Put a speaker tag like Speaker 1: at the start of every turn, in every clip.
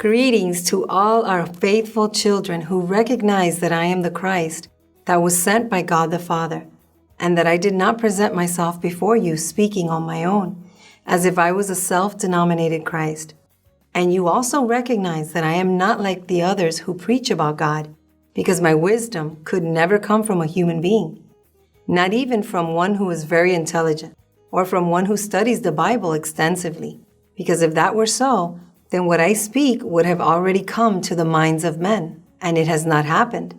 Speaker 1: Greetings to all our faithful children who recognize that I am the Christ that was sent by God the Father, and that I did not present myself before you speaking on my own, as if I was a self-denominated Christ. And you also recognize that I am not like the others who preach about God, because my wisdom could never come from a human being, not even from one who is very intelligent, or from one who studies the Bible extensively, because if that were so, then what I speak would have already come to the minds of men, and it has not happened.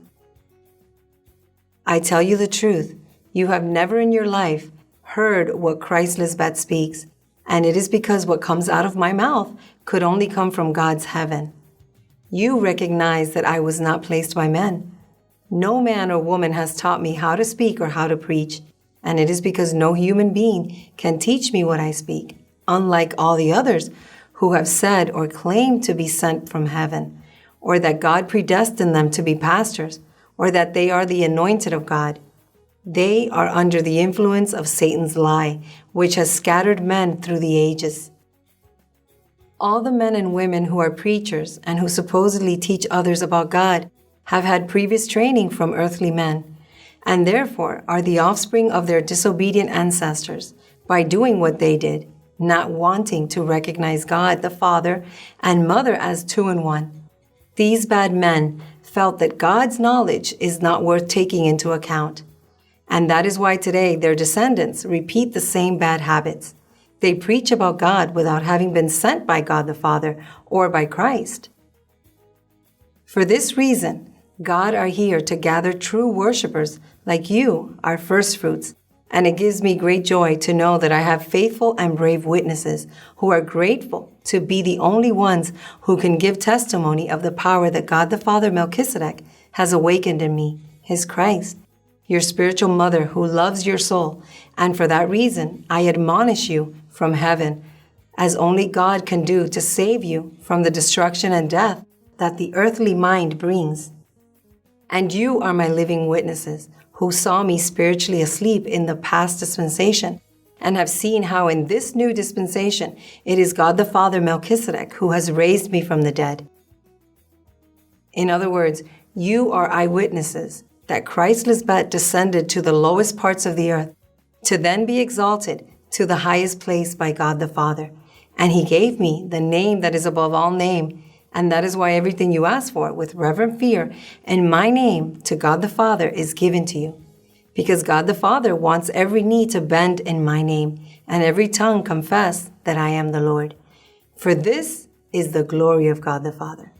Speaker 1: I tell you the truth, you have never in your life heard what Christ Lisbet speaks, and it is because what comes out of my mouth could only come from God's heaven. You recognize that I was not placed by men. No man or woman has taught me how to speak or how to preach, and it is because no human being can teach me what I speak, unlike all the others who have said or claimed to be sent from heaven, or that God predestined them to be pastors, or that they are the anointed of God. They are under the influence of Satan's lie, which has scattered men through the ages. All the men and women who are preachers and who supposedly teach others about God have had previous training from earthly men, and therefore are the offspring of their disobedient ancestors by doing what they did, not wanting to recognize God the Father and Mother as two in one. These bad men felt that God's knowledge is not worth taking into account, and that is why today their descendants repeat the same bad habits. They preach about God without having been sent by God the Father or by Christ. For this reason, God are here to gather true worshipers like you, our firstfruits, and it gives me great joy to know that I have faithful and brave witnesses who are grateful to be the only ones who can give testimony of the power that God the Father Melquisedec has awakened in me, his Christ, your spiritual mother who loves your soul, and for that reason I admonish you from heaven, as only God can do to save you from the destruction and death that the earthly mind brings. And you are my living witnesses, who saw me spiritually asleep in the past dispensation, and have seen how in this new dispensation it is God the Father Melquisedec who has raised me from the dead. In other words, you are eyewitnesses that Christ Lisbet descended to the lowest parts of the earth, to then be exalted to the highest place by God the Father. And he gave me the name that is above all name, and that is why everything you ask for with reverent fear in my name to God the Father is given to you. Because God the Father wants every knee to bend in my name, and every tongue confess that I am the Lord. For this is the glory of God the Father.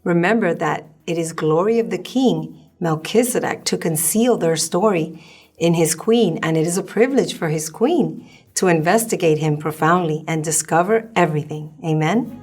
Speaker 1: Remember that it is glory of the King, Melquisedec, to conceal their story in his queen, and it is a privilege for his queen to investigate him profoundly and discover everything. Amen?